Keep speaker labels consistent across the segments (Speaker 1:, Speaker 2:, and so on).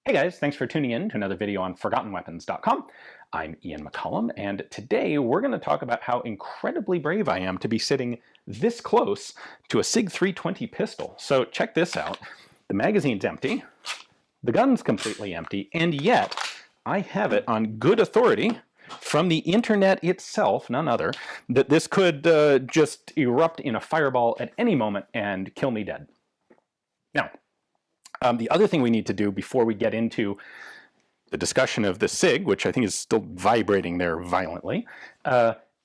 Speaker 1: Hey guys, thanks for tuning in to another video on ForgottenWeapons.com. I'm Ian McCollum, and today we're going to talk about how incredibly brave I am to be sitting this close to a SIG 320 pistol. So check this out. The magazine's empty, the gun's completely empty, and yet I have it on good authority from the internet itself, none other, that this could just erupt in a fireball at any moment and kill me dead. Now, the other thing we need to do before we get into the discussion of the SIG, which I think is still vibrating there violently,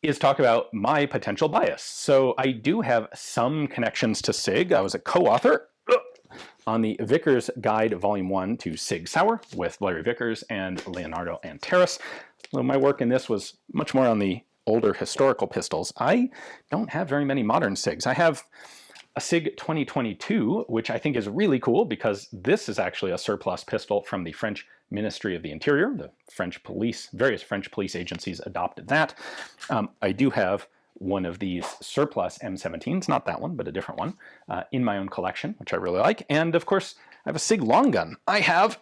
Speaker 1: is talk about my potential bias. So I do have some connections to SIG. I was a co-author on the Vickers Guide Volume 1 to SIG Sauer with Larry Vickers and Leonardo Antares. Well, my work in this was much more on the older historical pistols. I don't have very many modern SIGs. I have a SIG 2022, which I think is really cool because this is actually a surplus pistol from the French Ministry of the Interior. The French police, various French police agencies adopted that. I do have one of these surplus M17s, not that one, but a different one, in my own collection, which I really like. And of course, I have a SIG long gun. I have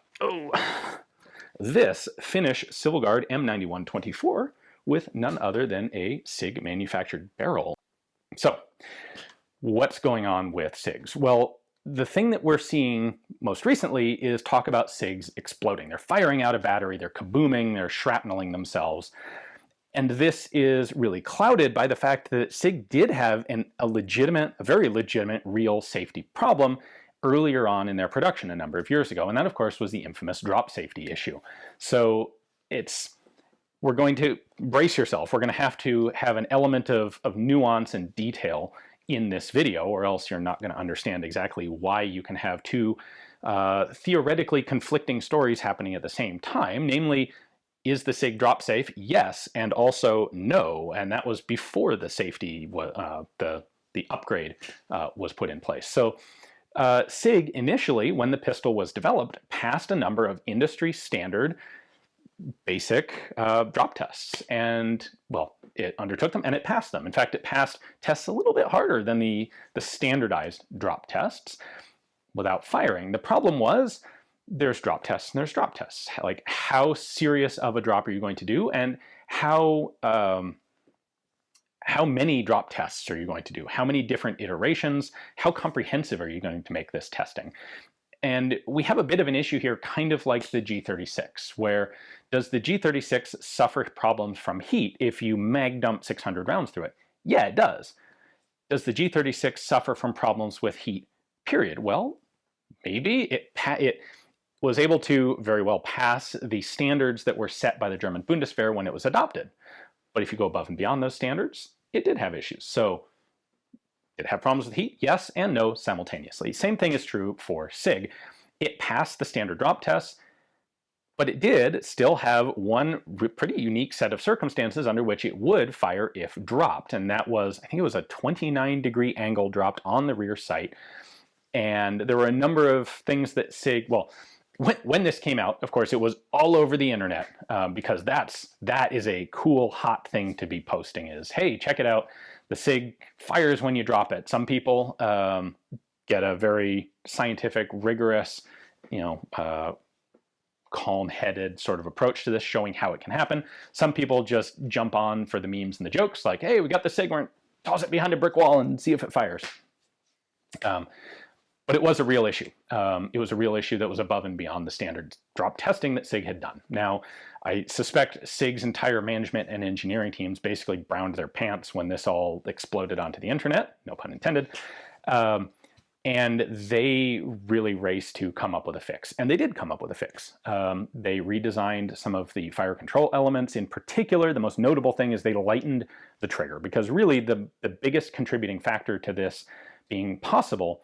Speaker 1: this Finnish Civil Guard M9124 with none other than a SIG manufactured barrel. So, what's going on with SIGs? Well, the thing that we're seeing most recently is talk about SIGs exploding. They're firing out a battery, they're kabooming, they're shrapneling themselves. And this is really clouded by the fact that SIG did have a very legitimate, real safety problem earlier on in their production a number of years ago. And that, of course, was the infamous drop safety issue. So we're going to brace yourself. We're going to have an element of nuance and detail in this video, or else you're not going to understand exactly why you can have two theoretically conflicting stories happening at the same time. Namely, is the SIG drop safe? Yes, and also no. And that was before the safety, the upgrade was put in place. So SIG initially, when the pistol was developed, passed a number of industry standard basic drop tests, and well, it undertook them and it passed them. In fact, it passed tests a little bit harder than the standardized drop tests without firing. The problem was there's drop tests and there's drop tests. Like, how serious of a drop are you going to do, and how many drop tests are you going to do? How many different iterations? How comprehensive are you going to make this testing? And we have a bit of an issue here, kind of like the G36, where does the G36 suffer problems from heat if you mag dump 600 rounds through it? Yeah, it does. Does the G36 suffer from problems with heat, period? Well, maybe. It was able to very well pass the standards that were set by the German Bundeswehr when it was adopted. But if you go above and beyond those standards, it did have issues. So, did it have problems with heat? Yes and no simultaneously. Same thing is true for SIG. It passed the standard drop tests, but it did still have one pretty unique set of circumstances under which it would fire if dropped. And that was, I think it was a 29-degree angle dropped on the rear sight. And there were a number of things that SIG, well, when this came out, of course, it was all over the internet because that is a cool, hot thing to be posting is, hey, check it out. The SIG fires when you drop it. Some people get a very scientific, rigorous, calm-headed sort of approach to this, showing how it can happen. Some people just jump on for the memes and the jokes, like, hey, we got the SIG, we're going to toss it behind a brick wall and see if it fires. But it was a real issue. It was a real issue that was above and beyond the standard drop testing that SIG had done. Now, I suspect SIG's entire management and engineering teams basically browned their pants when this all exploded onto the internet, no pun intended. And they really raced to come up with a fix. And they did come up with a fix. They redesigned some of the fire control elements. In particular, the most notable thing is they lightened the trigger, because really the biggest contributing factor to this being possible,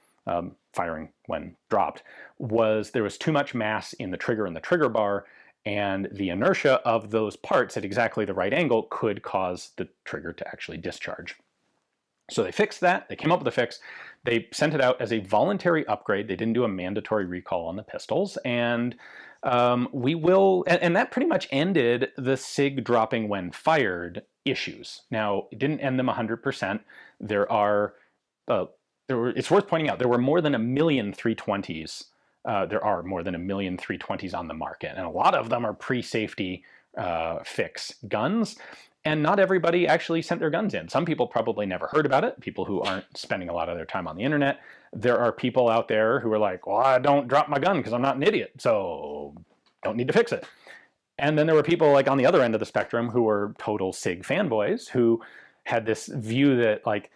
Speaker 1: firing when dropped, was there was too much mass in the trigger and the trigger bar, and the inertia of those parts at exactly the right angle could cause the trigger to actually discharge. So they fixed that, they came up with a fix, they sent it out as a voluntary upgrade, they didn't do a mandatory recall on the pistols, and and that pretty much ended the SIG dropping when fired issues. Now, it didn't end them 100%. It's worth pointing out, there were more than 1 million 320s there are more than 1 million 320s on the market, and a lot of them are pre-safety fix guns. And not everybody actually sent their guns in. Some people probably never heard about it, people who aren't spending a lot of their time on the internet. There are people out there who are like, well, I don't drop my gun because I'm not an idiot, so don't need to fix it. And then there were people like on the other end of the spectrum who were total SIG fanboys who had this view that like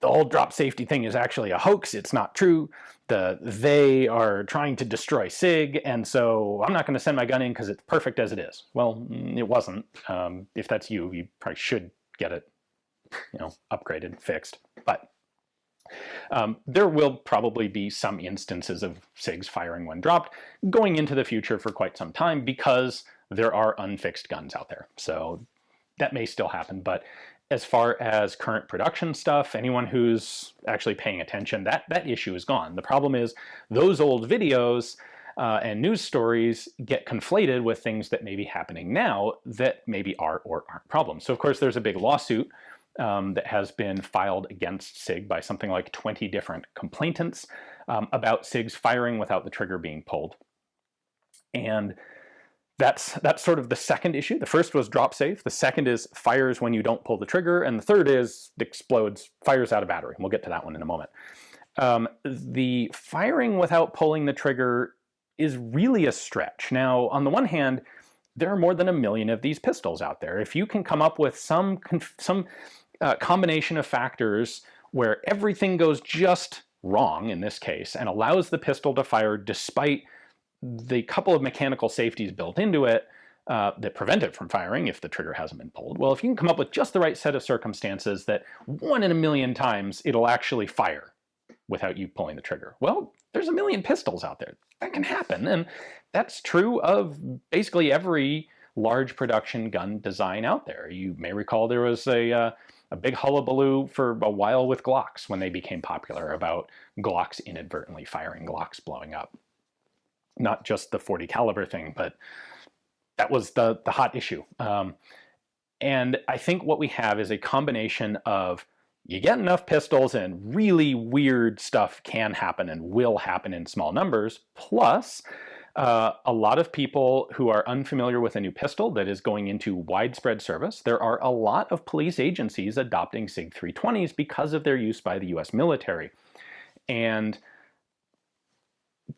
Speaker 1: the whole drop safety thing is actually a hoax. It's not true. They are trying to destroy SIG, and so I'm not going to send my gun in because it's perfect as it is. Well, it wasn't. If that's you, you probably should get it, upgraded, fixed. But there will probably be some instances of SIGs firing when dropped going into the future for quite some time because there are unfixed guns out there. So that may still happen, but as far as current production stuff, anyone who's actually paying attention, that issue is gone. The problem is those old videos and news stories get conflated with things that may be happening now that maybe are or aren't problems. So of course there's a big lawsuit that has been filed against SIG by something like 20 different complainants about SIGs firing without the trigger being pulled. And that's sort of the second issue. The first was drop safe. The second is fires when you don't pull the trigger. And the third is explodes, fires out of battery. We'll get to that one in a moment. The firing without pulling the trigger is really a stretch. Now, on the one hand, there are more than 1 million of these pistols out there. If you can come up with some combination of factors where everything goes just wrong in this case and allows the pistol to fire despite the couple of mechanical safeties built into it that prevent it from firing if the trigger hasn't been pulled. Well, if you can come up with just the right set of circumstances that 1 in 1 million times it'll actually fire without you pulling the trigger. Well, there's 1 million pistols out there. That can happen, and that's true of basically every large production gun design out there. You may recall there was a big hullabaloo for a while with Glocks when they became popular about Glocks inadvertently firing, Glocks blowing up. Not just the 40 caliber thing, but that was the hot issue. And I think what we have is a combination of you get enough pistols and really weird stuff can happen and will happen in small numbers, plus a lot of people who are unfamiliar with a new pistol that is going into widespread service. There are a lot of police agencies adopting SIG 320s because of their use by the US military. And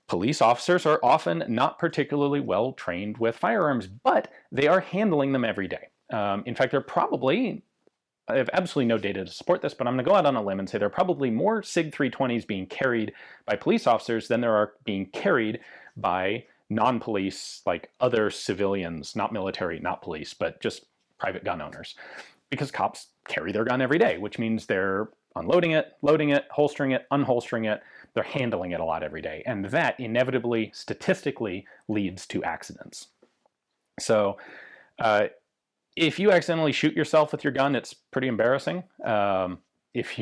Speaker 1: police officers are often not particularly well trained with firearms, but they are handling them every day. In fact, I have absolutely no data to support this, but I'm going to go out on a limb and say there are probably more SIG 320s being carried by police officers than there are being carried by non-police, like other civilians, not military, not police, but just private gun owners. Because cops carry their gun every day, which means they're unloading it, loading it, holstering it, unholstering it. They're handling it a lot every day. And that inevitably, statistically, leads to accidents. So if you accidentally shoot yourself with your gun, it's pretty embarrassing. If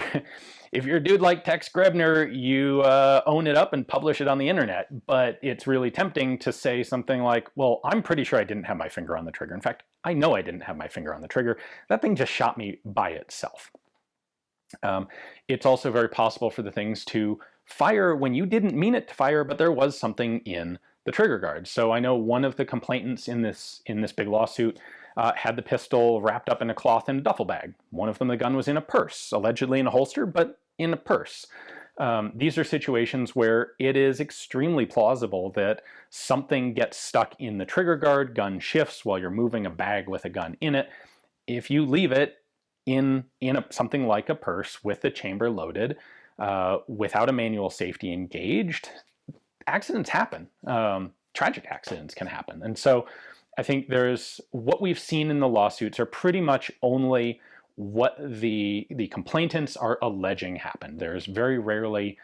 Speaker 1: you're a dude like Tex Grebner, you own it up and publish it on the internet. But it's really tempting to say something like, well, I'm pretty sure I didn't have my finger on the trigger. In fact, I know I didn't have my finger on the trigger. That thing just shot me by itself. It's also very possible for the things to fire when you didn't mean it to fire, but there was something in the trigger guard. So I know one of the complainants in this big lawsuit had the pistol wrapped up in a cloth in a duffel bag. One of them, the gun was in a purse, allegedly in a holster, but in a purse. These are situations where it is extremely plausible that something gets stuck in the trigger guard, gun shifts while you're moving a bag with a gun in it. If you leave it in something like a purse with the chamber loaded, without a manual safety engaged, accidents happen. Tragic accidents can happen. And so I think what we've seen in the lawsuits are pretty much only what the complainants are alleging happened. There's very rarely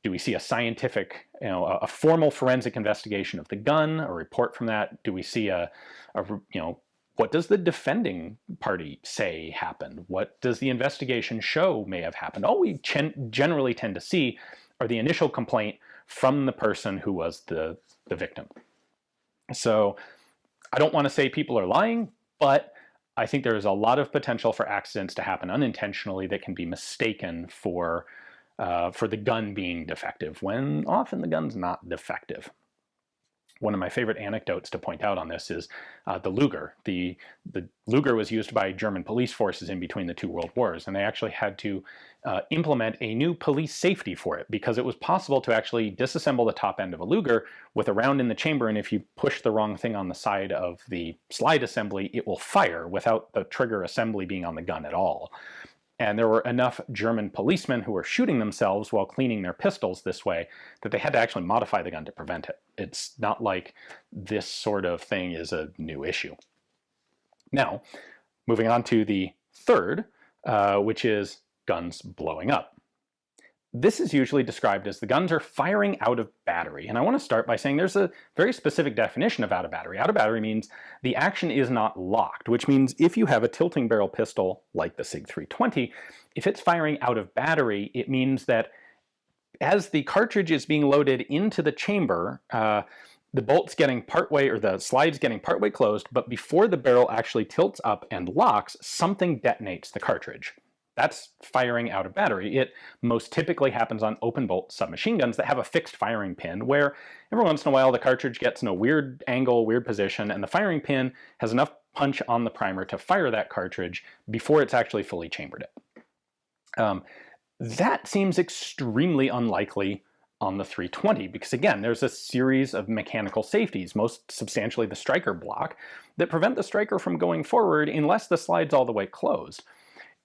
Speaker 1: do we see a scientific, a formal forensic investigation of the gun, a report from that. Do we see what does the defending party say happened? What does the investigation show may have happened? All we generally tend to see are the initial complaint from the person who was the victim. So I don't want to say people are lying, but I think there is a lot of potential for accidents to happen unintentionally that can be mistaken for for the gun being defective, when often the gun's not defective. One of my favorite anecdotes to point out on this is the Luger. The Luger was used by German police forces in between the two world wars, and they actually had to implement a new police safety for it, because it was possible to actually disassemble the top end of a Luger with a round in the chamber, and if you push the wrong thing on the side of the slide assembly, it will fire without the trigger assembly being on the gun at all. And there were enough German policemen who were shooting themselves while cleaning their pistols this way that they had to actually modify the gun to prevent it. It's not like this sort of thing is a new issue. Now, moving on to the third, which is guns blowing up. This is usually described as the guns are firing out of battery. And I want to start by saying there's a very specific definition of out of battery. Out of battery means the action is not locked, which means if you have a tilting barrel pistol like the SIG 320, if it's firing out of battery, it means that as the cartridge is being loaded into the chamber, the bolt's getting partway, or the slide's getting partway closed, but before the barrel actually tilts up and locks, something detonates the cartridge. That's firing out of battery. It most typically happens on open bolt submachine guns that have a fixed firing pin, where every once in a while the cartridge gets in a weird angle, weird position, and the firing pin has enough punch on the primer to fire that cartridge before it's actually fully chambered it. That seems extremely unlikely on the 320, because again, there's a series of mechanical safeties, most substantially the striker block, that prevent the striker from going forward unless the slide's all the way closed.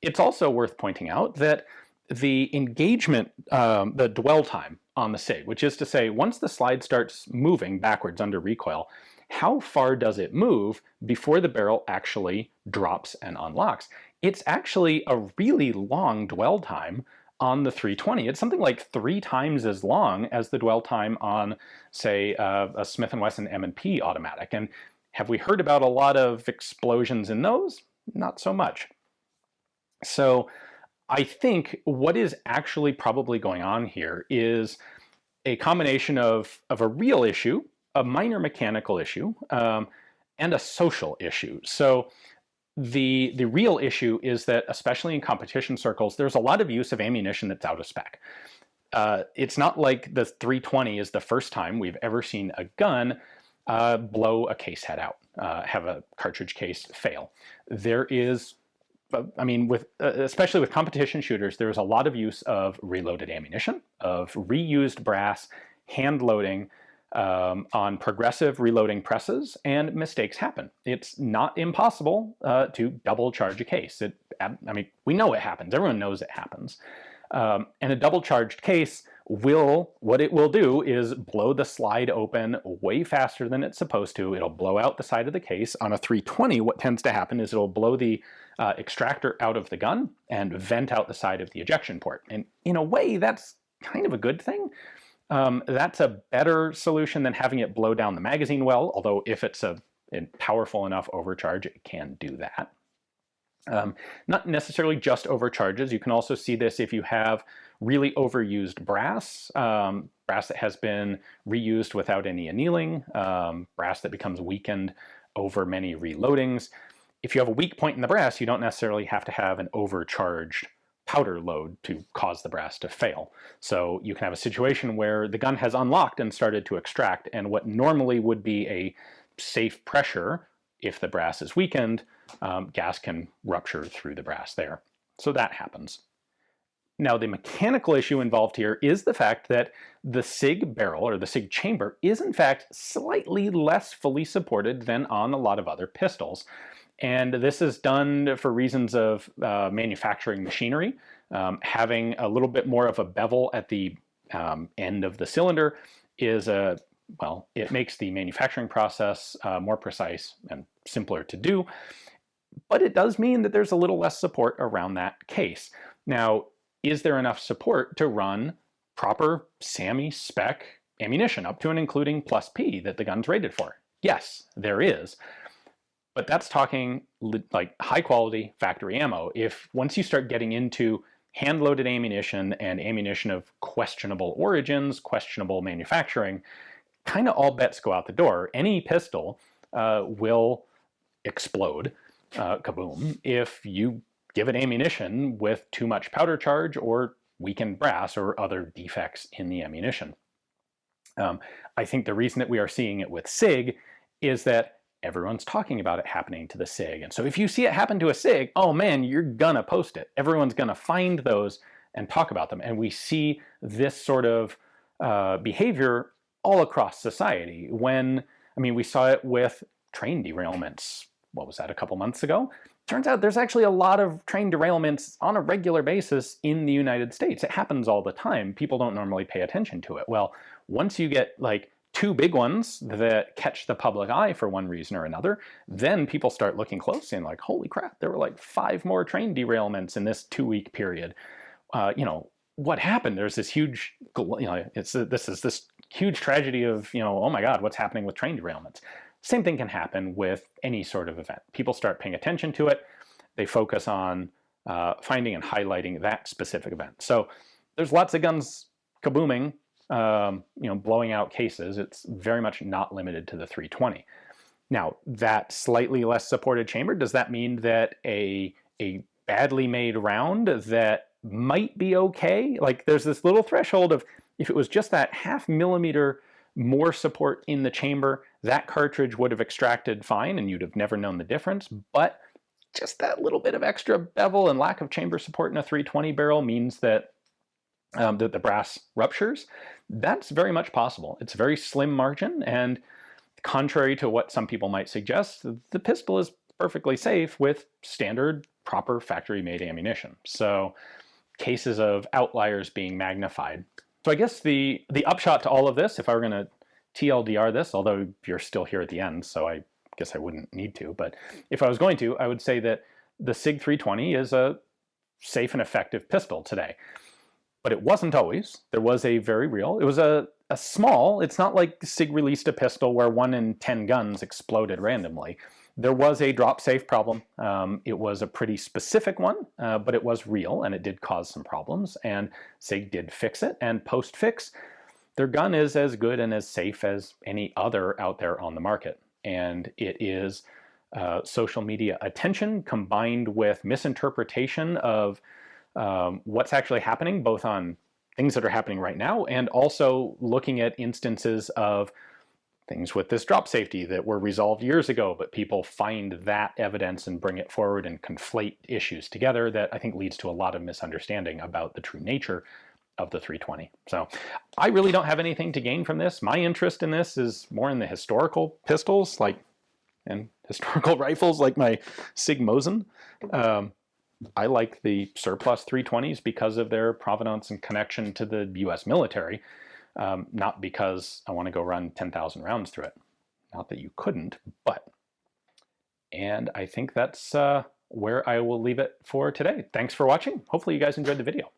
Speaker 1: It's also worth pointing out that the engagement, the dwell time on the SIG, which is to say, once the slide starts moving backwards under recoil, how far does it move before the barrel actually drops and unlocks? It's actually a really long dwell time on the 320. It's something like 3 times as long as the dwell time on, say, a Smith & Wesson M&P automatic. And have we heard about a lot of explosions in those? Not so much. So I think what is actually probably going on here is a combination of a real issue, a minor mechanical issue, and a social issue. So the real issue is that, especially in competition circles, there's a lot of use of ammunition that's out of spec. It's not like the 320 is the first time we've ever seen a gun blow a case head out, have a cartridge case fail. There is, I mean, especially with competition shooters, there's a lot of use of reloaded ammunition, of reused brass, hand loading on progressive reloading presses, and mistakes happen. It's not impossible to double charge a case. I mean, we know it happens. Everyone knows it happens. And a double charged case what it will do is blow the slide open way faster than it's supposed to. It'll blow out the side of the case. On a 320, what tends to happen is it'll blow the extractor out of the gun and vent out the side of the ejection port. And in a way, that's kind of a good thing. That's a better solution than having it blow down the magazine well, although if it's a powerful enough overcharge, it can do that. Not necessarily just overcharges. You can also see this if you have really overused brass, brass that has been reused without any annealing, brass that becomes weakened over many reloadings. If you have a weak point in the brass, you don't necessarily have to have an overcharged powder load to cause the brass to fail. So you can have a situation where the gun has unlocked and started to extract, and what normally would be a safe pressure, if the brass is weakened, gas can rupture through the brass there. So that happens. Now, the mechanical issue involved here is the fact that the SIG barrel, or the SIG chamber, is in fact slightly less fully supported than on a lot of other pistols. And this is done for reasons of manufacturing machinery. Having a little bit more of a bevel at the end of the cylinder is well, it makes the manufacturing process more precise and simpler to do. But it does mean that there's a little less support around that case. Now, is there enough support to run proper SAMI spec ammunition up to and including plus P that the gun's rated for? Yes, there is. But that's talking like high quality factory ammo. Once you start getting into hand-loaded ammunition and ammunition of questionable origins, questionable manufacturing, kind of all bets go out the door. Any pistol will explode, kaboom, if you give it ammunition with too much powder charge or weakened brass or other defects in the ammunition. I think the reason that we are seeing it with SIG is that everyone's talking about it happening to the SIG. And so if you see it happen to a SIG, oh man, you're gonna post it. Everyone's gonna find those and talk about them. And we see this sort of behavior all across society. We saw it with train derailments. What was that, a couple months ago? Turns out there's actually a lot of train derailments on a regular basis in the United States. It happens all the time. People don't normally pay attention to it. Well, once you get like 2 big ones that catch the public eye for one reason or another, then people start looking closely and like, holy crap, there were like 5 more train derailments in this 2-week period. What happened? There's this huge, this huge tragedy of, oh my God, what's happening with train derailments? Same thing can happen with any sort of event. People start paying attention to it. They focus on finding and highlighting that specific event. So there's lots of guns kabooming, blowing out cases. It's very much not limited to the 320. Now, that slightly less supported chamber, does that mean that a badly made round that might be okay? Like there's this little threshold of, if it was just that 0.5 millimeter more support in the chamber, that cartridge would have extracted fine and you'd have never known the difference. But just that little bit of extra bevel and lack of chamber support in a 320 barrel means that that the brass ruptures. That's very much possible. It's a very slim margin, and contrary to what some people might suggest, the pistol is perfectly safe with standard, proper factory-made ammunition. So cases of outliers being magnified. So I guess the upshot to all of this, if I were going to TLDR this, although you're still here at the end, so I guess I wouldn't need to, but if I was going to, I would say that the SIG 320 is a safe and effective pistol today. But it wasn't always. There was a very real, it was a small, it's not like SIG released a pistol where 1 in 10 guns exploded randomly. There was a drop safe problem. It was a pretty specific one, but it was real and it did cause some problems, and SIG did fix it. And post-fix, their gun is as good and as safe as any other out there on the market. And it is social media attention combined with misinterpretation of what's actually happening, both on things that are happening right now and also looking at instances of things with this drop safety that were resolved years ago, but people find that evidence and bring it forward and conflate issues together that I think leads to a lot of misunderstanding about the true nature of the 320. So I really don't have anything to gain from this. My interest in this is more in the historical pistols and historical rifles like my SIG Mosin. I like the surplus 320s because of their provenance and connection to the US military, not because I want to go run 10,000 rounds through it. Not that you couldn't, but. And I think that's where I will leave it for today. Thanks for watching. Hopefully you guys enjoyed the video.